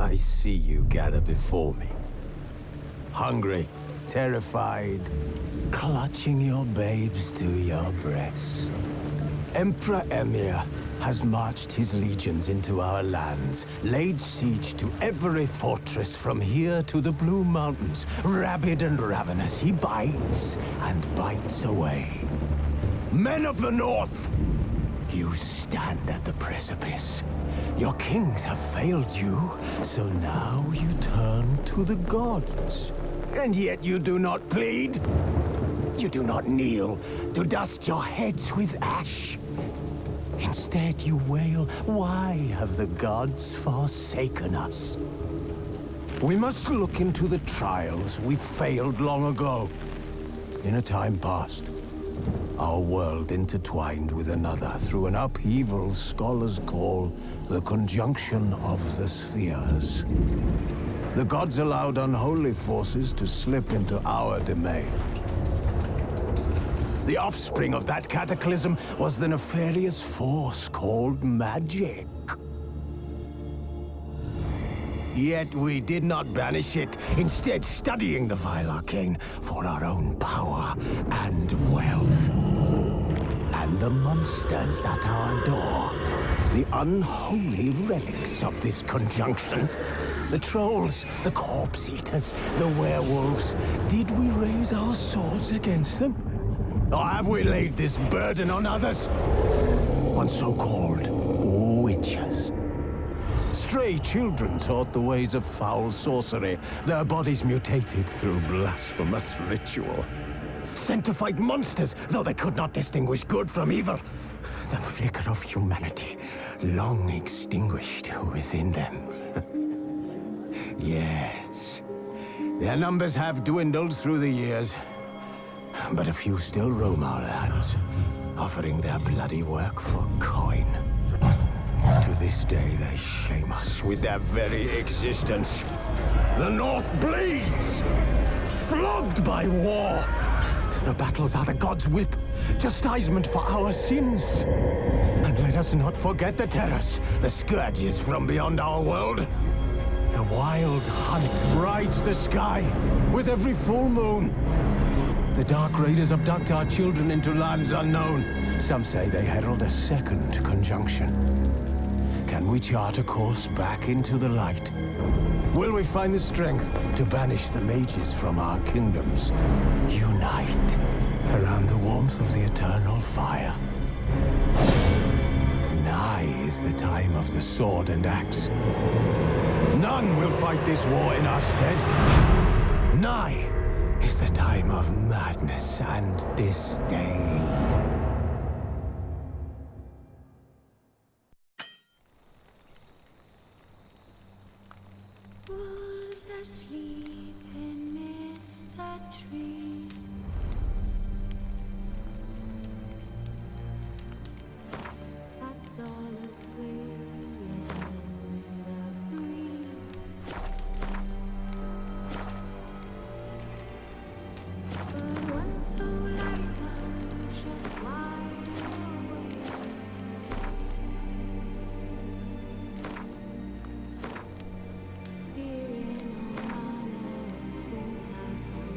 I see you gather before me. Hungry, terrified, clutching your babes to your breast. Emperor Emir has marched his legions into our lands, laid siege to every fortress from here to the Blue Mountains. Rabid and ravenous, he bites and bites away. Men of the North, you stand at the precipice. Your kings have failed you, so now you turn to the gods. And yet you do not plead. You do not kneel to dust your heads with ash. Instead you wail, why have the gods forsaken us? We must look into the trials we failed long ago. In a time past, our world intertwined with another through an upheaval scholars call the conjunction of the spheres. The gods allowed unholy forces to slip into our domain. The offspring of that cataclysm was the nefarious force called magic. Yet we did not banish it, instead studying the vile arcane for our own power and wealth. And the monsters at our door, the unholy relics of this conjunction. The trolls, the corpse-eaters, the werewolves. Did we raise our swords against them? Or have we laid this burden on others? On so-called witches. Stray children taught the ways of foul sorcery, their bodies mutated through blasphemous ritual. Sent to fight monsters, though they could not distinguish good from evil. The flicker of humanity, long extinguished within them. Yes, their numbers have dwindled through the years. But a few still roam our lands, offering their bloody work for coin. To this day, they shame us with their very existence. The North bleeds, flogged by war. The battles are the gods' whip, chastisement for our sins. And let us not forget the terrors, the scourges from beyond our world. The wild hunt rides the sky with every full moon. The Dark Raiders abduct our children into lands unknown. Some say they herald a second conjunction. Can we chart a course back into the light? Will we find the strength to banish the mages from our kingdoms? Unite around the warmth of the eternal fire. Nigh is the time of the sword and axe. None will fight this war in our stead. Nigh is the time of madness and disdain. Wolves asleep amidst the trees. That's all aswing in the breeze. But one so light unconscious wide awake. Fearing no man and whose hearts are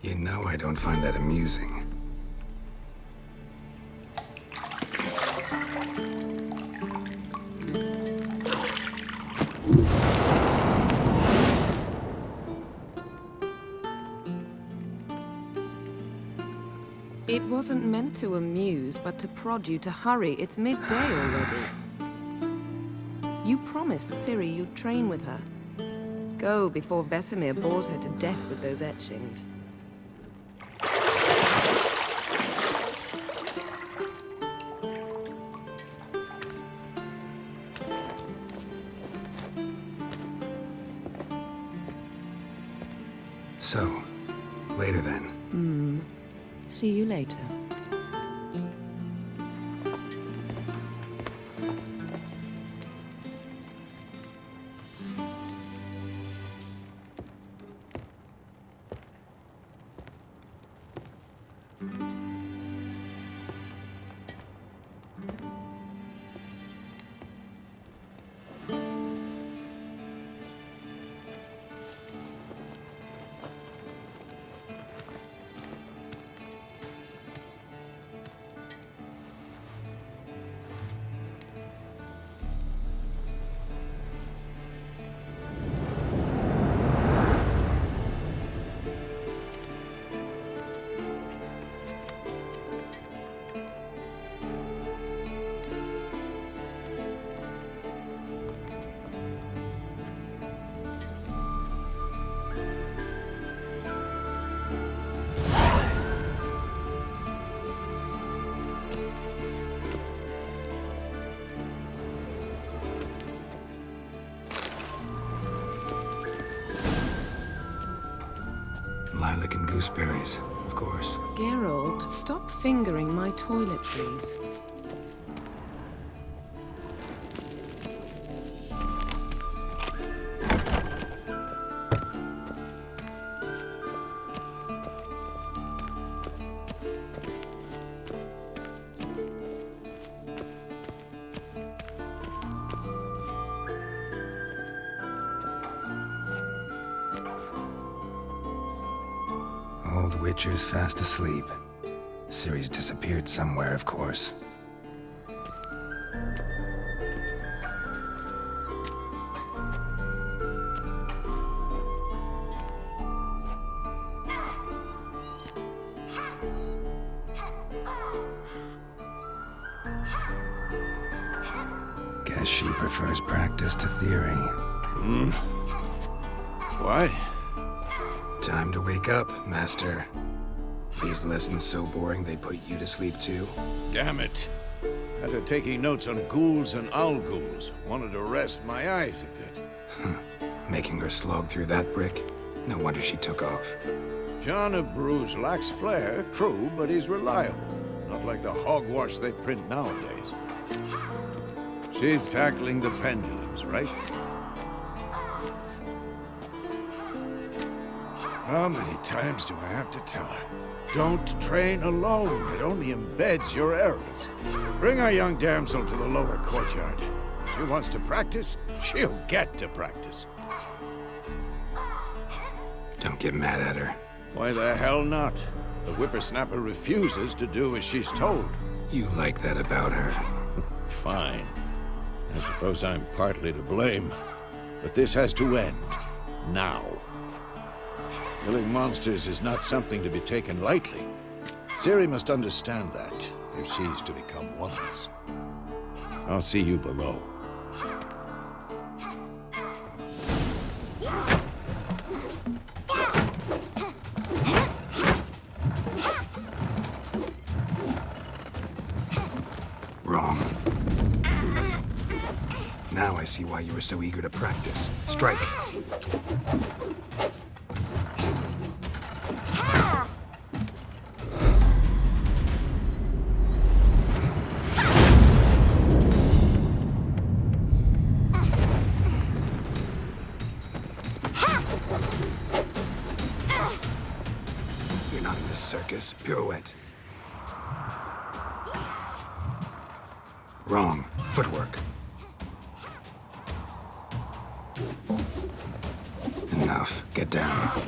You know I don't find that amusing. It wasn't meant to amuse, but to prod you to hurry. It's midday already. You promised Ciri you'd train with her. Go before Vesemir bores her to death with those etchings. So, later then. See you later. Lilac and gooseberries, of course. Geralt, stop fingering my toiletries. Old Witcher's fast asleep. Ciri's disappeared somewhere, of course. Guess she prefers practice to theory. What? Time to wake up, Master. These lessons so boring they put you to sleep too? Damn it. Had her taking notes on ghouls and owl ghouls. Wanted to rest my eyes a bit. Making her slog through that brick? No wonder she took off. John of Bruges lacks flair, true, but he's reliable. Not like the hogwash they print nowadays. She's tackling the pendulums, right? How many times do I have to tell her? Don't train alone. It only embeds your errors. Bring our young damsel to the lower courtyard. She wants to practice, she'll get to practice. Don't get mad at her. Why the hell not? The whippersnapper refuses to do as she's told. You like that about her. Fine. I suppose I'm partly to blame. But this has to end. Now. Killing monsters is not something to be taken lightly. Ciri must understand that, if she's to become one of us. I'll see you below. Wrong. Now I see why you were so eager to practice. Strike. circus pirouette. Wrong. Footwork. Enough. Get down.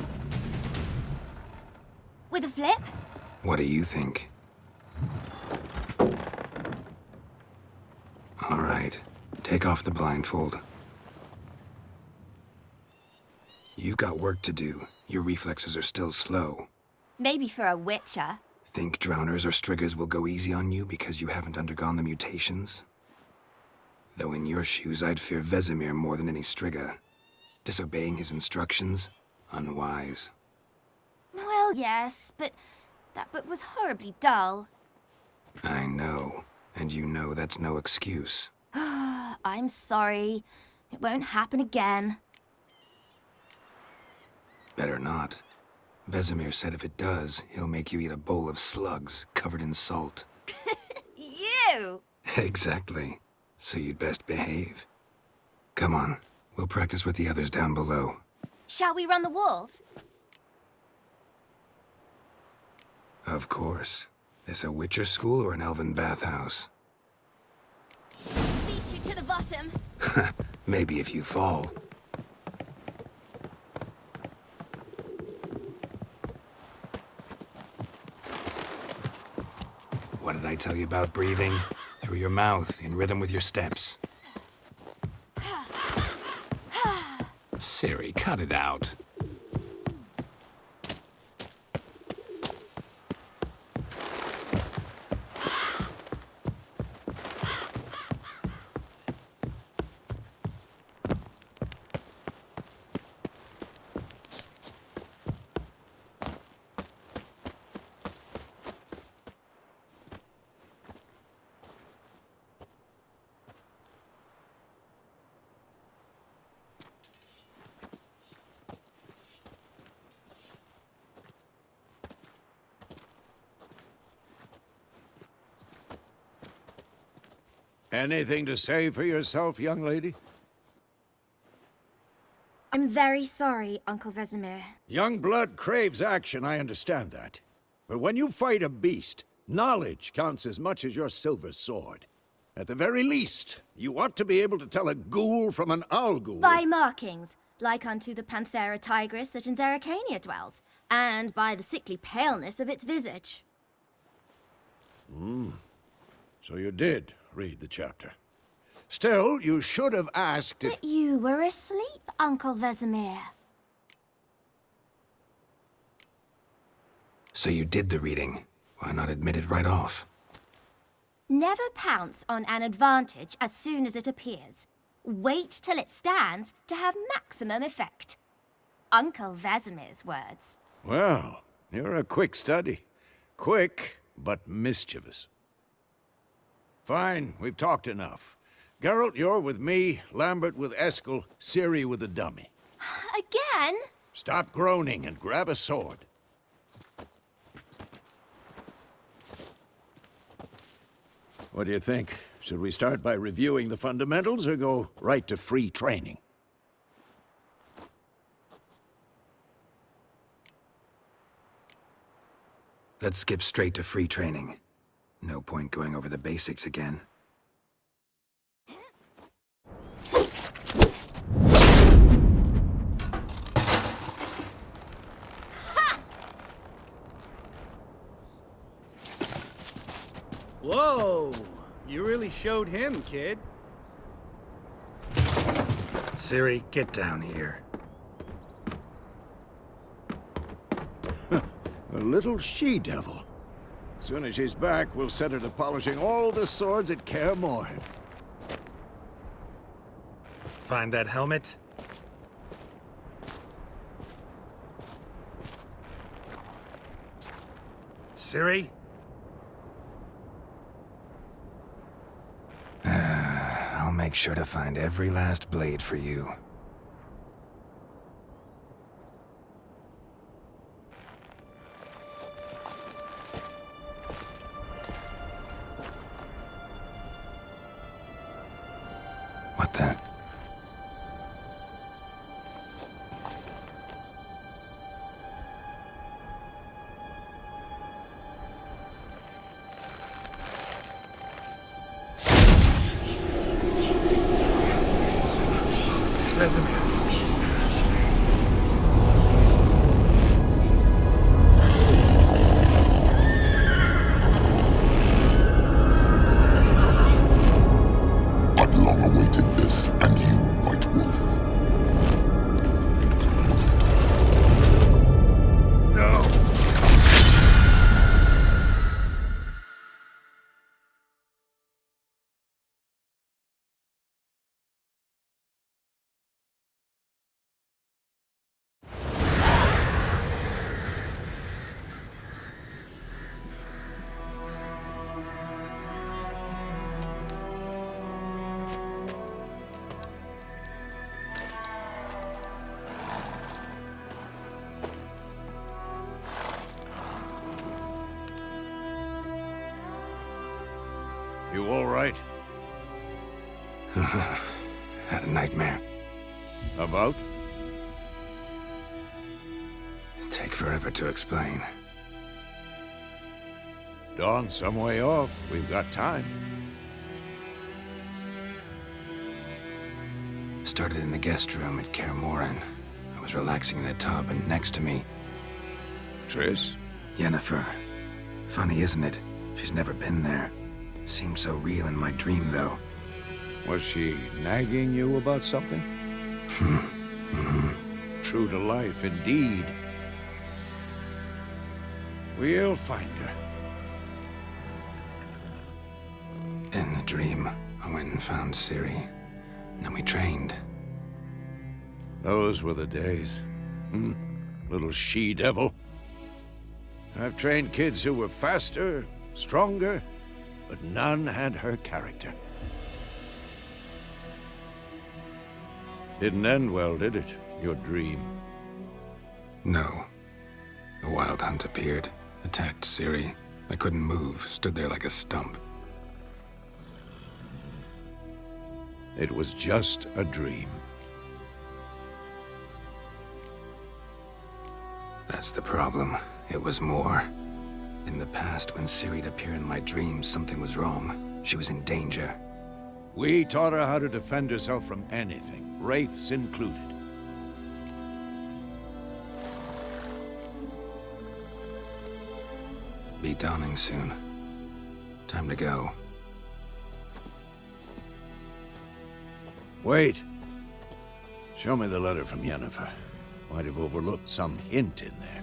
With a flip? What do you think? All right. Take off the blindfold. You've got work to do. Your reflexes are still slow. Maybe for a witcher. Think drowners or striggers will go easy on you because you haven't undergone the mutations? Though in your shoes, I'd fear Vesemir more than any strigger. Disobeying his instructions? Unwise. Well, yes, but that book was horribly dull. I know. And you know that's no excuse. I'm sorry. It won't happen again. Better not. Vesemir said if it does, he'll make you eat a bowl of slugs covered in salt. You! Exactly. So you'd best behave. Come on. We'll practice with the others down below. Shall we run the walls? Of course. This a Witcher school or an elven bathhouse? Beat you to the bottom. Maybe if you fall. What did I tell you about breathing? Through your mouth, in rhythm with your steps. Siri, cut it out. Anything to say for yourself, young lady? I'm very sorry, Uncle Vesemir. Young blood craves action, I understand that. But when you fight a beast, knowledge counts as much as your silver sword. At the very least, you ought to be able to tell a ghoul from an owl ghoul. By markings, like unto the Panthera tigris that in Zerrikania dwells, and by the sickly paleness of its visage. So you did read the chapter. Still, you should have asked if... But you were asleep, Uncle Vesemir. So you did the reading. Why not admit it right off? Never pounce on an advantage as soon as it appears. Wait till it stands to have maximum effect. Uncle Vesemir's words. Well, you're a quick study. Quick, but mischievous. Fine, we've talked enough. Geralt, you're with me, Lambert with Eskel, Ciri with the dummy. Again? Stop groaning and grab a sword. What do you think? Should we start by reviewing the fundamentals or go right to free training? Let's skip straight to free training. No point going over the basics again. Whoa! You really showed him, kid. Ciri, get down here. A little she-devil. Soon as she's back, we'll set her to polishing all the swords at Kaer Morhen. Find that helmet? Ciri? I'll make sure to find every last blade for you. What the? Vesemir. I've long awaited this, and you, White Wolf. No! You all right? Had a nightmare. About? Take forever to explain. Dawn's some way off. We've got time. Started in the guest room at Kaer Morhen. I was relaxing in the tub, and next to me, Triss? Yennefer. Funny, isn't it? She's never been there. Seemed so real in my dream, though. Was she nagging you about something? True to life, indeed. We'll find her. In the dream, I went and found Ciri. Then we trained. Those were the days. Little she-devil. I've trained kids who were faster, stronger, but none had her character. Didn't end well, did it? Your dream? No. A wild hunt appeared, attacked Ciri. I couldn't move, stood there like a stump. It was just a dream. That's the problem. It was more. In the past, when Ciri'd appear in my dreams, something was wrong. She was in danger. We taught her how to defend herself from anything, wraiths included. Be dawning soon. Time to go. Wait. Show me the letter from Yennefer. Might have overlooked some hint in there.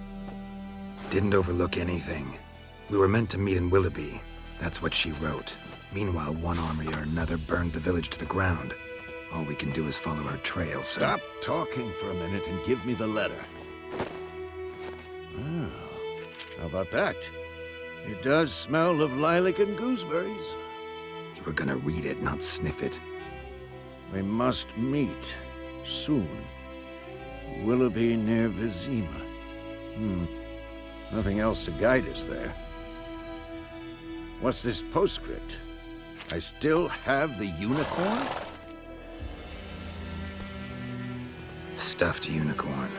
Didn't overlook anything. We were meant to meet in Willoughby. That's what she wrote. Meanwhile, one army or another burned the village to the ground. All we can do is follow her trail, so... Stop talking for a minute and give me the letter. Oh, how about that? It does smell of lilac and gooseberries. You were gonna read it, not sniff it. We must meet soon. Willoughby near Vizima. Nothing else to guide us there. What's this postscript? I still have the unicorn? Stuffed unicorn.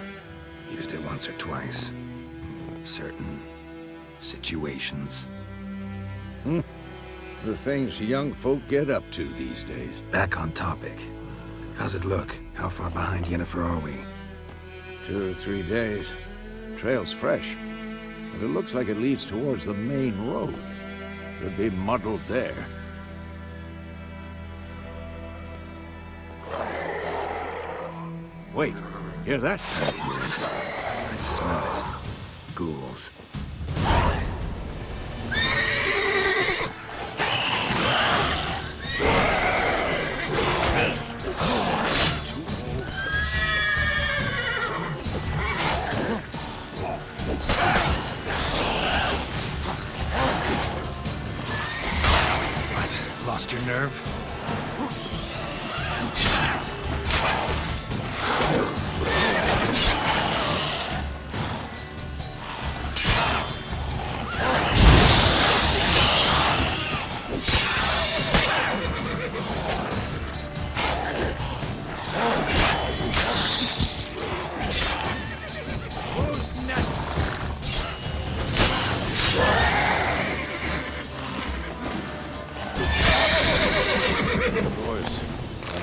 Used it once or twice. In certain situations. The things young folk get up to these days. Back on topic. How's it look? How far behind Yennefer are we? 2 or 3 days. Trail's fresh. But it looks like it leads towards the main road. Could be muddled there. Wait, hear that? I smell it. Ghouls. What? Lost your nerve?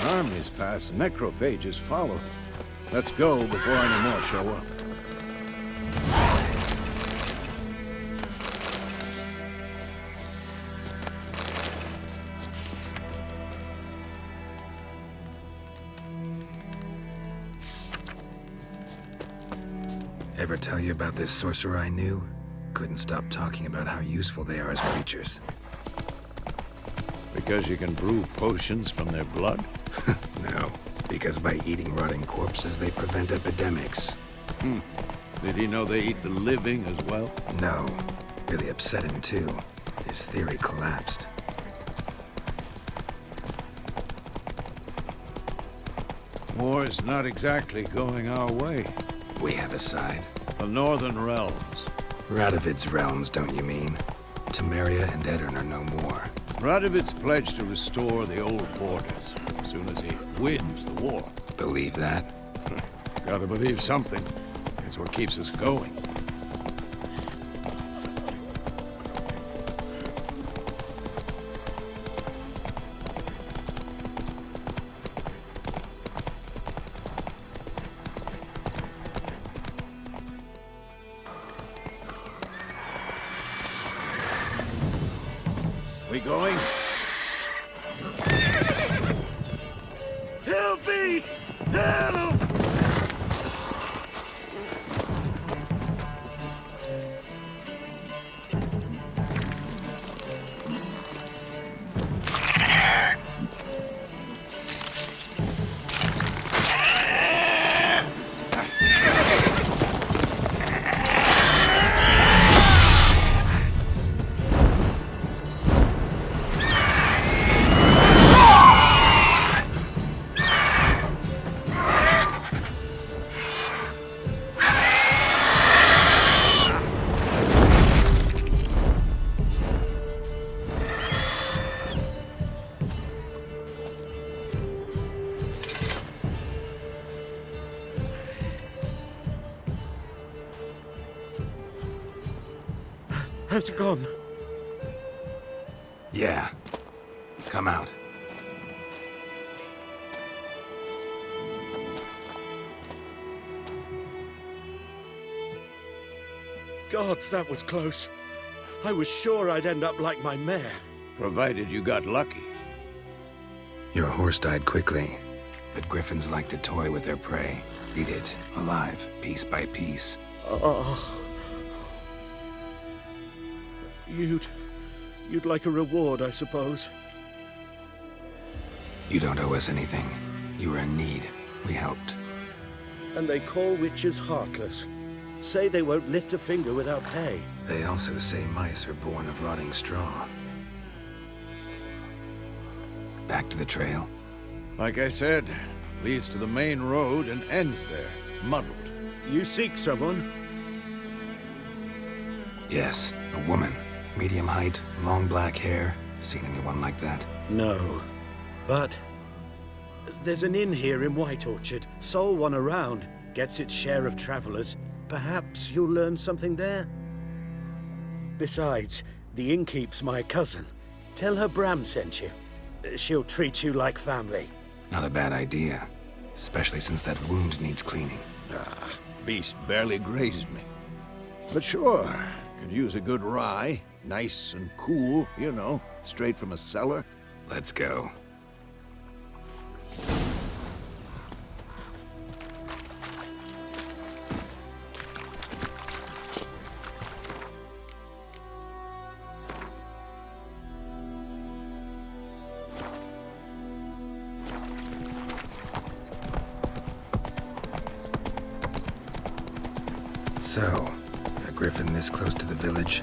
armies pass, necrophages follow. Let's go before any more show up. Ever tell you about this sorcerer I knew? Couldn't stop talking about how useful they are as creatures. Because you can brew potions from their blood? No, because by eating rotting corpses, they prevent epidemics. Did he know they eat the living as well? No, really upset him too. His theory collapsed. War's not exactly going our way. We have a side. The Northern Realms. Radovid's realms, don't you mean? Temeria and Eredin are no more. Radovid's pledged to restore the old borders as soon as he wins the war. Believe that? Gotta believe something. It's what keeps us going. We going? Help me! Help! Has it gone? Yeah. Come out. Gods, that was close. I was sure I'd end up like my mare. Provided you got lucky. Your horse died quickly, but griffins like to toy with their prey. Eat it, alive, piece by piece. You'd like a reward, I suppose. You don't owe us anything. You were in need. We helped. And they call witches heartless. Say they won't lift a finger without pay. They also say mice are born of rotting straw. Back to the trail? Like I said, leads to the main road and ends there, muddled. You seek someone? Yes, a woman. Medium height, long black hair. Seen anyone like that? No. But there's an inn here in White Orchard. Sole one around. Gets its share of travelers. Perhaps you'll learn something there? Besides, the innkeep's my cousin. Tell her Bram sent you. She'll treat you like family. Not a bad idea. Especially since that wound needs cleaning. Beast barely grazed me. But sure, could use a good rye. Nice and cool, you know, straight from a cellar. Let's go. So, a griffin this close to the village?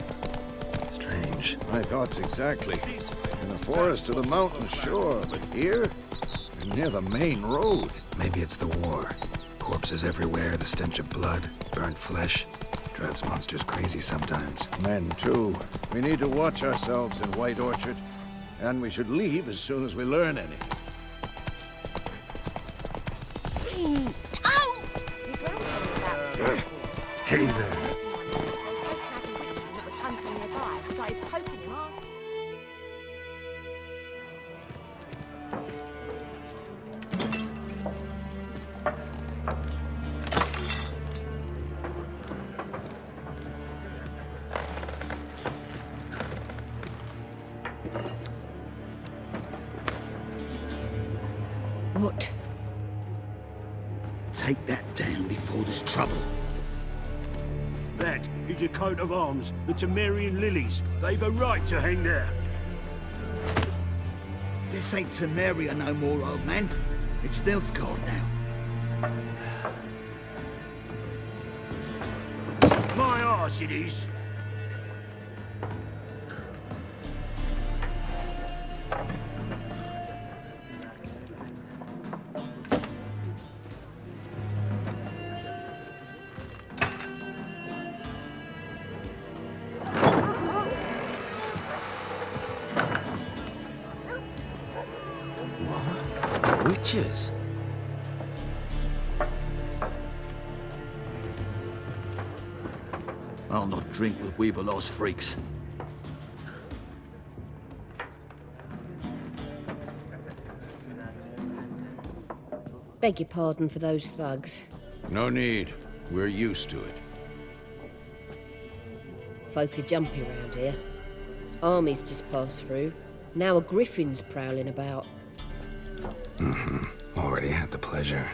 Strange. My thoughts exactly. In the forest or the mountain, sure, but here? Near the main road. Maybe it's the war. Corpses everywhere, the stench of blood, burnt flesh. Drives monsters crazy sometimes. Men, too. We need to watch ourselves in White Orchard. And we should leave as soon as we learn anything. Hey there. What? Take that down before there's trouble. That is a coat of arms, the Temerian lilies. They've a right to hang there. This ain't Temeria no more, old man. It's Nilfgaard now. My arse it is. Witches? I'll not drink with Weaverlaw's freaks. Beg your pardon for those thugs. No need. We're used to it. Folk are jumpy round here. Armies just passed through. Now a griffin's prowling about. Already had the pleasure.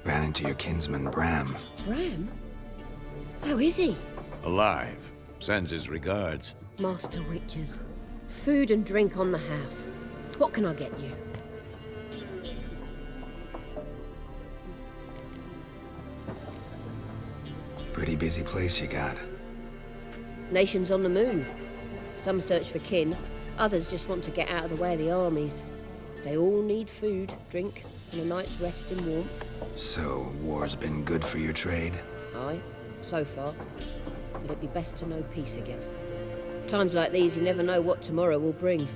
Ran into your kinsman, Bram. Bram? How is he? Alive. Sends his regards. Master Witches. Food and drink on the house. What can I get you? Pretty busy place you got. Nations on the move. Some search for kin, others just want to get out of the way of the armies. They all need food, drink, and a night's rest in warmth. So, war's been good for your trade? Aye, so far. But it'd be best to know peace again. Times like these, you never know what tomorrow will bring.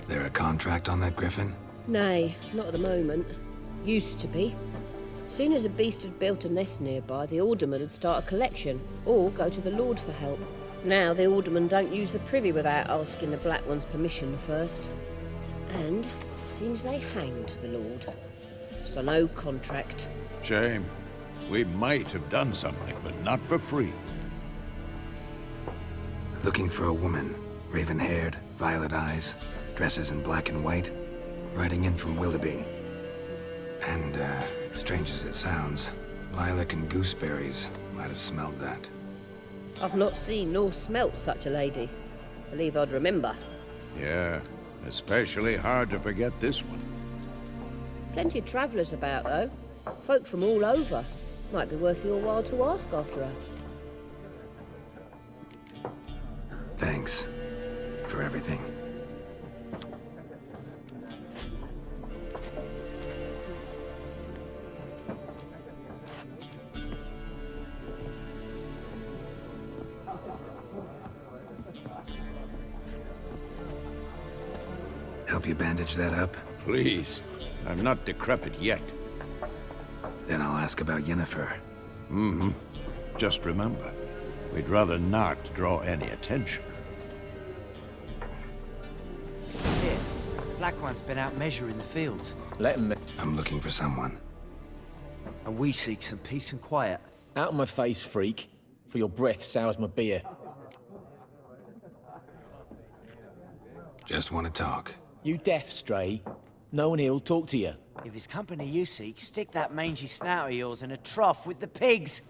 There a contract on that griffin? Nay, not at the moment. Used to be. Soon as a beast had built a nest nearby, the alderman would start a collection, or go to the Lord for help. Now the aldermen don't use the privy without asking the Black One's permission first. And seems they hanged the Lord. So no contract. Shame. We might have done something, but not for free. Looking for a woman. Raven-haired, violet eyes, dresses in black and white. Riding in from Willoughby. And, strange as it sounds, lilac and gooseberries might have smelled that. I've not seen nor smelt such a lady. Believe I'd remember. Yeah, especially hard to forget this one. Plenty of travellers about, though. Folk from all over. Might be worth your while to ask after her. Thanks for everything. Help you bandage that up? Please. I'm not decrepit yet. Then I'll ask about Yennefer. Mm-hmm. Just remember, we'd rather not draw any attention. Here, Black One's been out measuring the fields. Let him. I'm looking for someone. And we seek some peace and quiet. Out of my face, freak. For your breath sours my beer. Just want to talk. You deaf, Stray? No one here'll talk to you. If it's company you seek, stick that mangy snout of yours in a trough with the pigs.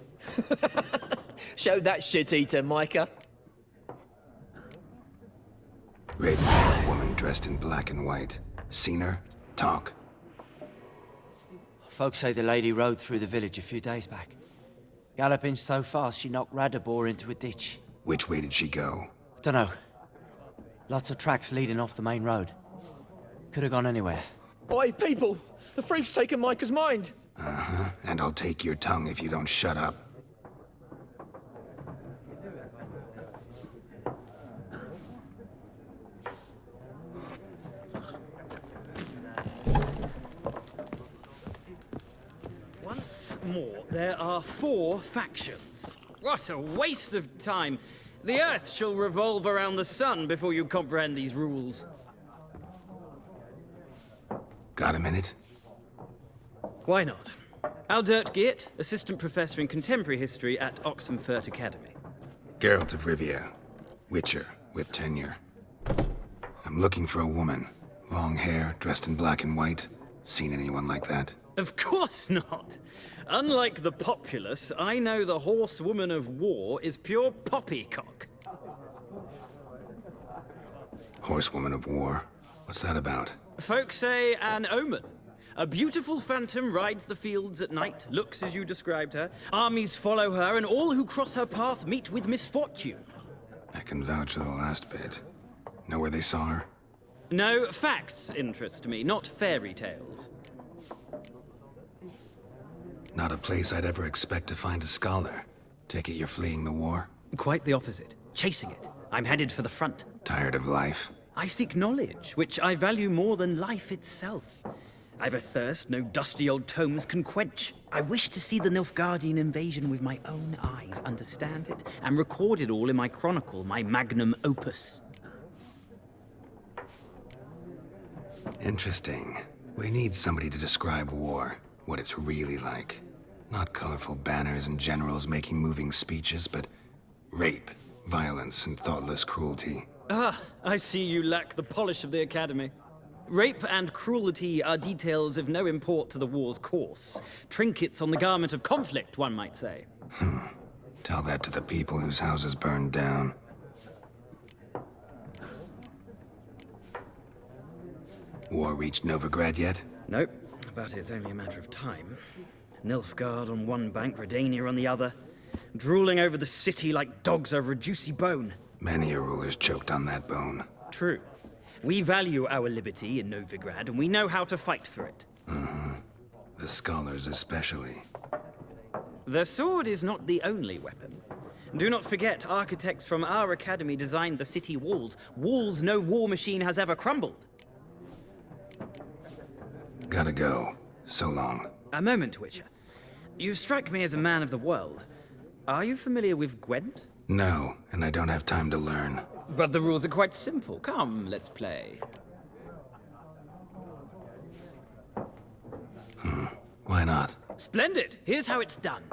Show that shit-eater, Micah. Raven-haired woman dressed in black and white. Seen her? Talk. Folks say the lady rode through the village a few days back. Galloping so fast she knocked Radabor into a ditch. Which way did she go? Dunno. Lots of tracks leading off the main road. Could have gone anywhere. Oi, people! The freak's taken Micah's mind! Uh-huh. And I'll take your tongue if you don't shut up. Once more, there are 4 factions. What a waste of time. The Earth shall revolve around the sun before you comprehend these rules. Got a minute? Why not? Aldert Geert, Assistant Professor in Contemporary History at Oxenfurt Academy. Geralt of Rivia. Witcher, with tenure. I'm looking for a woman. Long hair, dressed in black and white. Seen anyone like that? Of course not. Unlike the populace, I know the horsewoman of war is pure poppycock. Horsewoman of war? What's that about? Folk say an omen. A beautiful phantom rides the fields at night, looks as you described her. Armies follow her, and all who cross her path meet with misfortune. I can vouch for the last bit. Know where they saw her? No, facts interest me, not fairy tales. Not a place I'd ever expect to find a scholar. Take it you're fleeing the war? Quite the opposite. Chasing it. I'm headed for the front. Tired of life? I seek knowledge, which I value more than life itself. I've a thirst no dusty old tomes can quench. I wish to see the Nilfgaardian invasion with my own eyes, understand it, and record it all in my chronicle, my magnum opus. Interesting. We need somebody to describe war, what it's really like. Not colorful banners and generals making moving speeches, but rape, violence, and thoughtless cruelty. Ah, I see you lack the polish of the Academy. Rape and cruelty are details of no import to the war's course. Trinkets on the garment of conflict, one might say. Tell that to the people whose houses burned down. War reached Novigrad yet? Nope, but it's only a matter of time. Nilfgaard on one bank, Redania on the other. Drooling over the city like dogs over a juicy bone. Many a ruler's choked on that bone. True. We value our liberty in Novigrad, and we know how to fight for it. The scholars especially. The sword is not the only weapon. Do not forget, architects from our academy designed the city walls. Walls no war machine has ever crumbled. Gotta go. So long. A moment, Witcher. You strike me as a man of the world. Are you familiar with Gwent? No, and I don't have time to learn. But the rules are quite simple. Come, let's play. Why not? Splendid! Here's how it's done.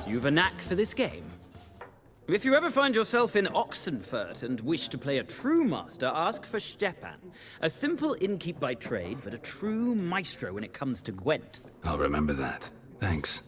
You've a knack for this game. If you ever find yourself in Oxenfurt and wish to play a true master, ask for Stepan. A simple innkeep by trade, but a true maestro when it comes to Gwent. I'll remember that. Thanks.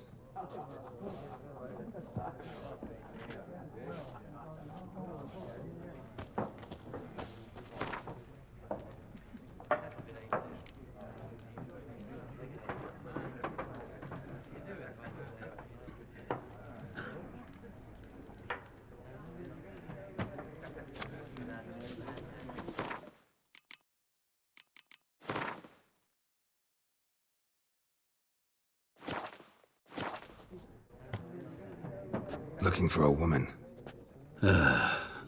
Looking for a woman.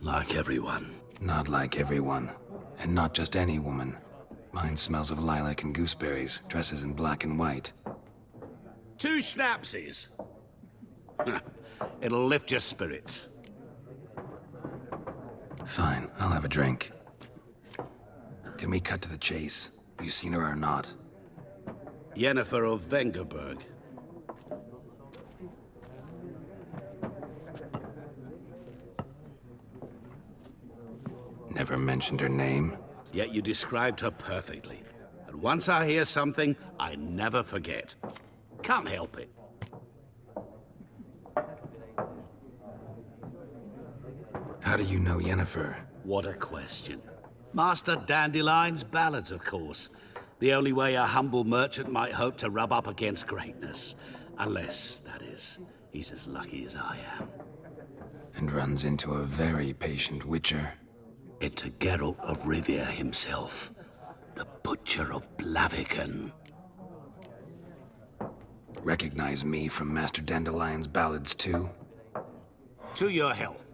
Like everyone. Not like everyone. And not just any woman. Mine smells of lilac and gooseberries, dresses in black and white. 2 schnapsies. It'll lift your spirits. Fine, I'll have a drink. Can we cut to the chase? You seen her or not? Yennefer of Vengerberg. Never mentioned her name. Yet you described her perfectly. And once I hear something, I never forget. Can't help it. How do you know Yennefer? What a question. Master Dandelion's ballads, of course. The only way a humble merchant might hope to rub up against greatness. Unless, that is, he's as lucky as I am. And runs into a very patient witcher. Into Geralt of Rivia himself. The Butcher of Blaviken. Recognize me from Master Dandelion's ballads, too? To your health.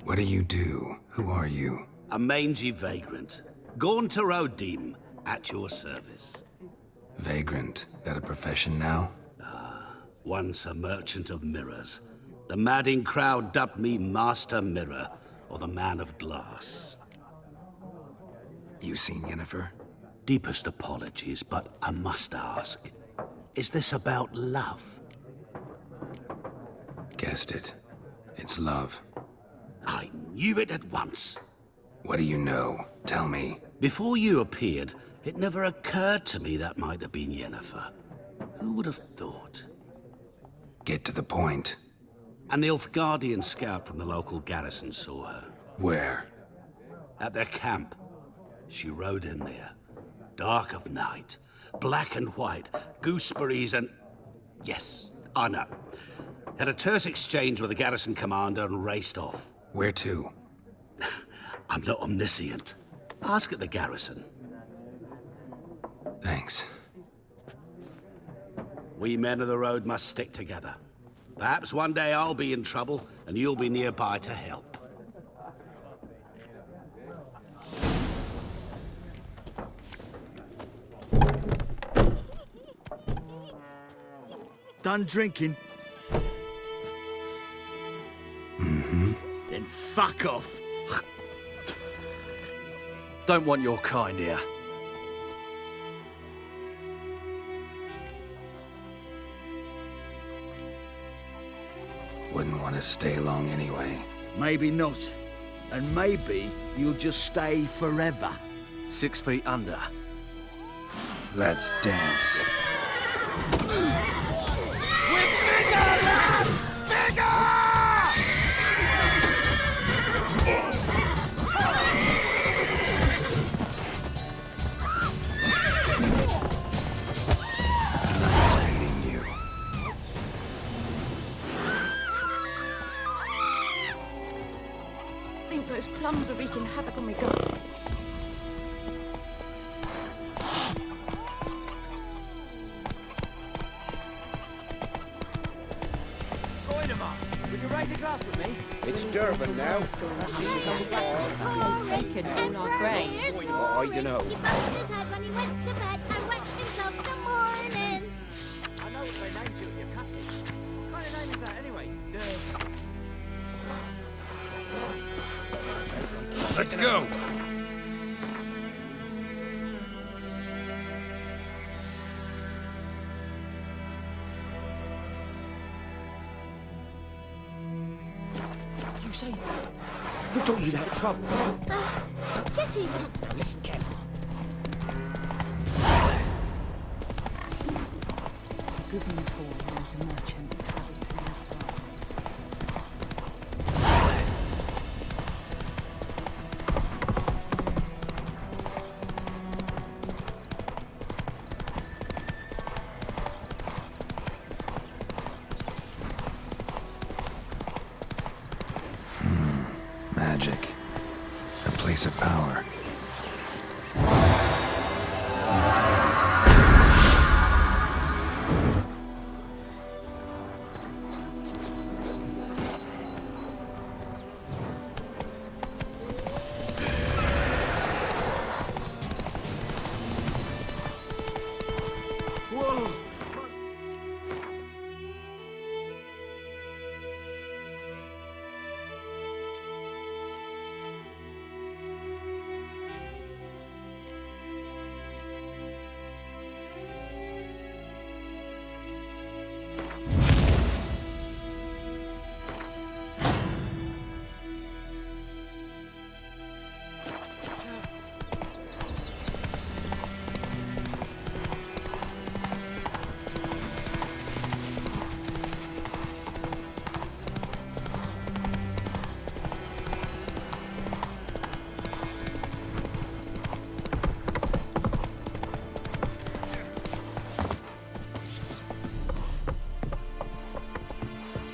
What do you do? Who are you? A mangy vagrant. Gone to Rodim, at your service. Vagrant? That a profession now? Once a merchant of mirrors. The madding crowd dubbed me Master Mirror, or the Man of Glass. You seen Yennefer? Deepest apologies, but I must ask. Is this about love? Guessed it. It's love. I knew it at once. What do you know? Tell me. Before you appeared, it never occurred to me that might have been Yennefer. Who would have thought? Get to the point. An Nilfgaardian scout from the local garrison saw her. Where? At their camp. She rode in there. Dark of night. Black and white. Gooseberries and... Yes, I know. Had a terse exchange with the garrison commander and raced off. Where to? I'm not omniscient. Ask at the garrison. Thanks. We men of the road must stick together. Perhaps one day I'll be in trouble, and you'll be nearby to help. Done drinking? Mm-hmm. Then fuck off. Don't want your kind here. Wouldn't want to stay long anyway. Maybe not. And maybe you'll just stay forever. 6 feet under. Let's dance. We're bigger, lads! Bigger! Nice meeting you. I think those plums are wreaking havoc on my gut. Would you raise a glass with me? It's Durban now. Taken all our grain. I don't know. He bumped his head when he went to bed and waked himself in the morning. I know what they named you at your cutting. What kind of name is that anyway? Let's go! say? Who thought you'd have trouble? Jetty! Now listen carefully. Goodman's boy was a merchant that travelled to the Magic. A place of power.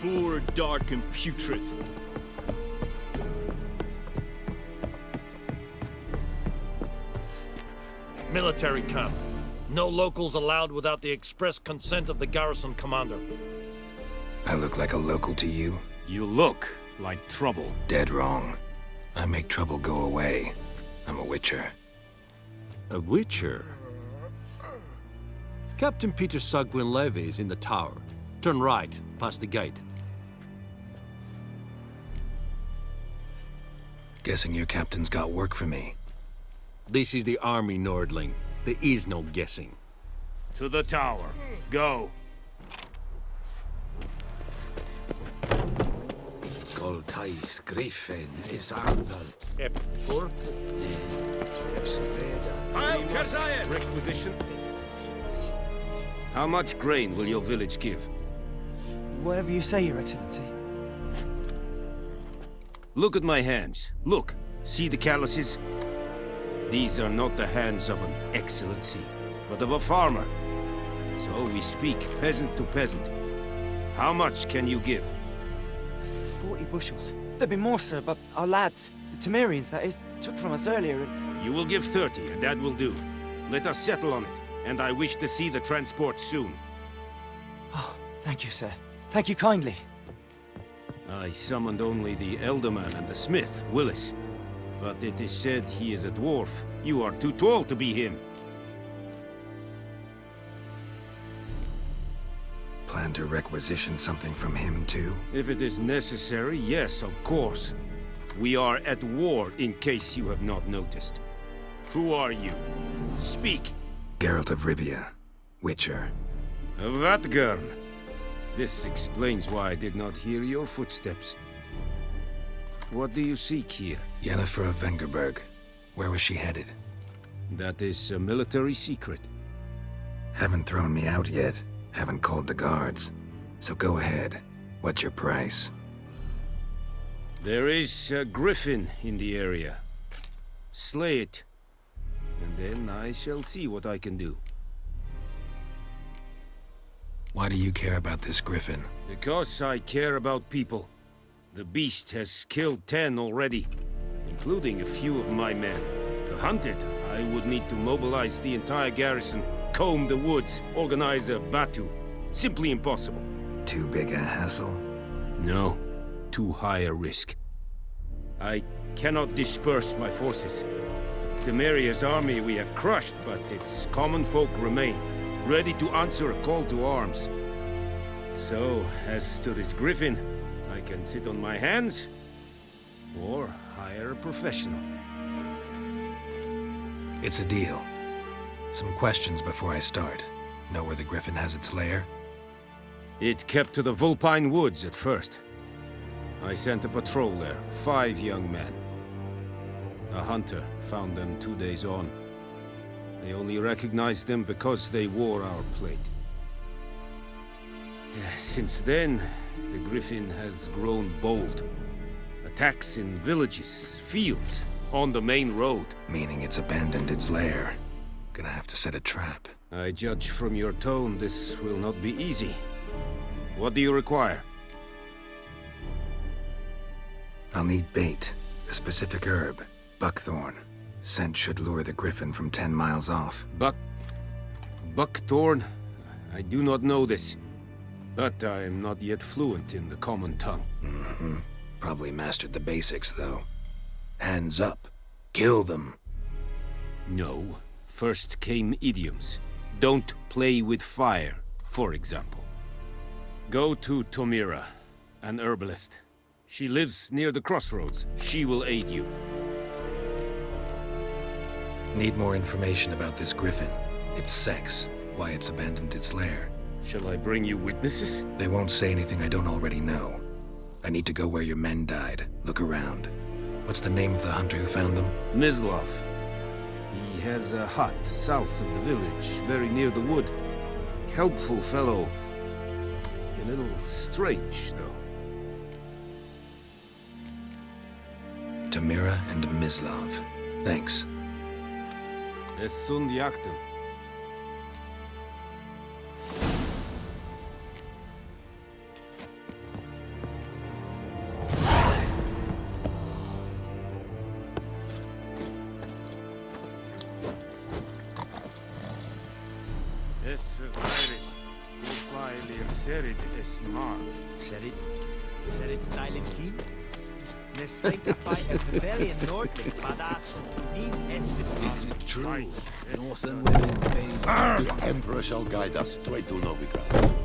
Poor, dark, and putrid. Military camp. No locals allowed without the express consent of the garrison commander. I look like a local to you? You look like trouble. Dead wrong. I make trouble go away. I'm a witcher. A witcher? Captain Peter Sugwin Levy is in the tower. Turn right, past the gate. Guessing your captain's got work for me. This is the army, Nordling. There is no guessing. To the tower. Go. Goltais Griffin is Arnold. Requisition. How much grain will your village give? Whatever you say, Your Excellency. Look at my hands. Look. See the calluses? These are not the hands of an excellency, but of a farmer. So we speak peasant to peasant. How much can you give? 40 bushels. There'd be more, sir, but our lads, the Temerians, that is, took from us earlier and... You will give 30, and that will do. Let us settle on it, and I wish to see the transport soon. Oh, thank you, sir. Thank you kindly. I summoned only the Elderman and the smith, Willis. But it is said he is a dwarf. You are too tall to be him. Plan to requisition something from him, too? If it is necessary, yes, of course. We are at war, in case you have not noticed. Who are you? Speak! Geralt of Rivia, Witcher. Vatgern. This explains why I did not hear your footsteps. What do you seek here? Yennefer of Vengerberg. Where was she headed? That is a military secret. Haven't thrown me out yet. Haven't called the guards. So go ahead. What's your price? There is a griffin in the area. Slay it. And then I shall see what I can do. Why do you care about this griffin? Because I care about people. The beast has killed 10 already, including a few of my men. To hunt it, I would need to mobilize the entire garrison, comb the woods, organize a batu. Simply impossible. Too big a hassle? No, too high a risk. I cannot disperse my forces. Temeria's army we have crushed, but its common folk remain, ready to answer a call to arms. So, as to this griffin, I can sit on my hands, or hire a professional. It's a deal. Some questions before I start. Know where the griffin has its lair? It kept to the Vulpine Woods at first. I sent a patrol there, 5 young men. A hunter found them 2 days on. They only recognized them because they wore our plate. Since then, the Griffin has grown bold. Attacks in villages, fields, on the main road. Meaning it's abandoned its lair. Gonna have to set a trap. I judge from your tone this will not be easy. What do you require? I'll need bait, a specific herb, buckthorn. Scent should lure the Griffin from 10 miles off. Buckthorn? I do not know this. But I am not yet fluent in the common tongue. Probably mastered the basics, though. Hands up. Kill them. No. First came idioms. Don't play with fire, for example. Go to Tomira, an herbalist. She lives near the crossroads. She will aid you. Need more information about this Griffin. Its sex, why it's abandoned its lair. Shall I bring you witnesses? They won't say anything I don't already know. I need to go where your men died. Look around. What's the name of the hunter who found them? Mislav. He has a hut south of the village, very near the wood. Helpful fellow. A little strange, though. Tamira and Mislav. Thanks. Es sunt jakten. Es verweiret. Urpailir serit es marv. Serit? Serit stylen keen? Mistake the fight at the very nordlich, badass Wien Is it true? Northern wind is made. The Emperor shall guide us straight to Novigrad.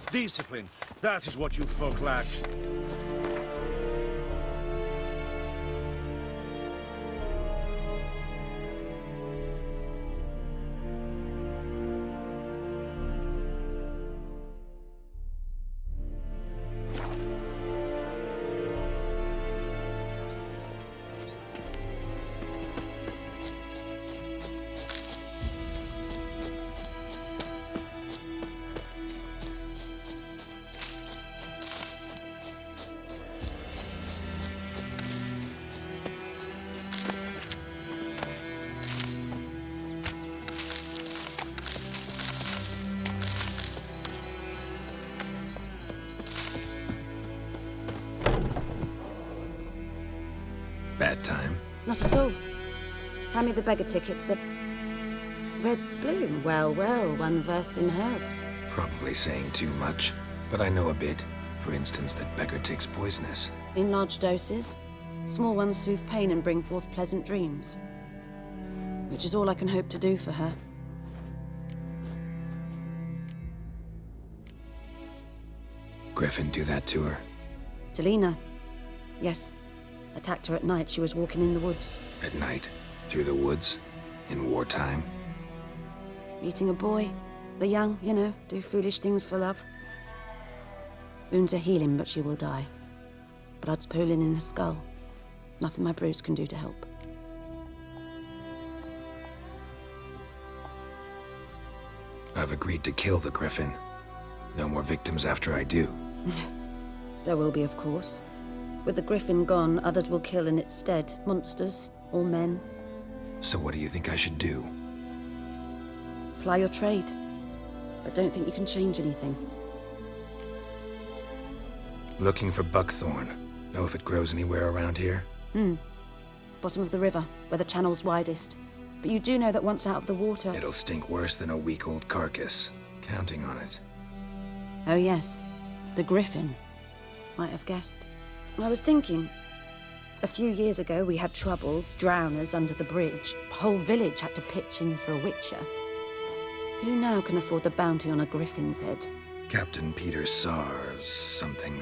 Discipline. That is what you folk lack. Bad time? Not at all. Hand me the beggar tickets, the red bloom. Well, well, one versed in herbs. Probably saying too much, but I know a bit. For instance, that beggar tick's poisonous. In large doses. Small ones soothe pain and bring forth pleasant dreams. Which is all I can hope to do for her. Griffin do that to her? Delina. Yes. Attacked her at night. She was walking in the woods. At night? Through the woods? In wartime? Meeting a boy. The young, you know, do foolish things for love. Wounds are healing, but she will die. Blood's pooling in her skull. Nothing my bruise can do to help. I've agreed to kill the Griffin. No more victims after I do. There will be, of course. With the Griffin gone, others will kill in its stead. Monsters, or men. So what do you think I should do? Ply your trade. But don't think you can change anything. Looking for buckthorn. Know if it grows anywhere around here? Bottom of the river, where the channel's widest. But you do know that once out of the water... It'll stink worse than a week-old carcass. Counting on it. Oh yes. The Griffin. Might have guessed. I was thinking, a few years ago we had trouble, drowners under the bridge. The whole village had to pitch in for a witcher. Who now can afford the bounty on a griffin's head? Captain Peter Sars, something.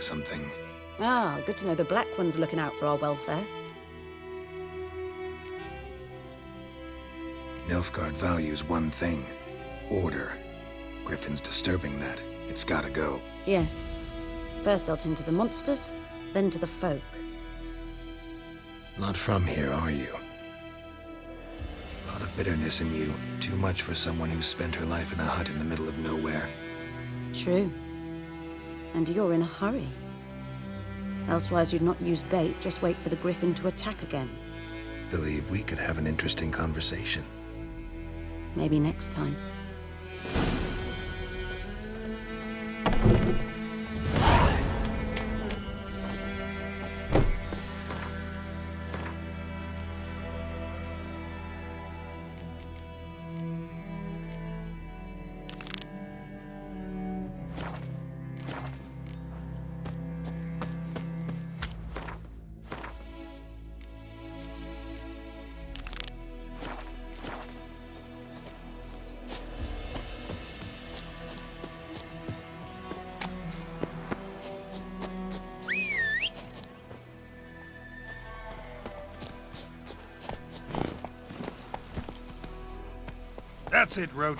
Ah, good to know the Black One's looking out for our welfare. Nilfgaard values one thing: order. Griffin's disturbing that. It's gotta go. Yes. First they'll tend to the monsters, then to the folk. Not from here, are you? A lot of bitterness in you. Too much for someone who spent her life in a hut in the middle of nowhere. True. And you're in a hurry. Elsewise you'd not use bait, just wait for the Griffin to attack again. Believe we could have an interesting conversation. Maybe next time. That's it, Roach.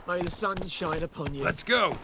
May the sun shine upon you. Let's go!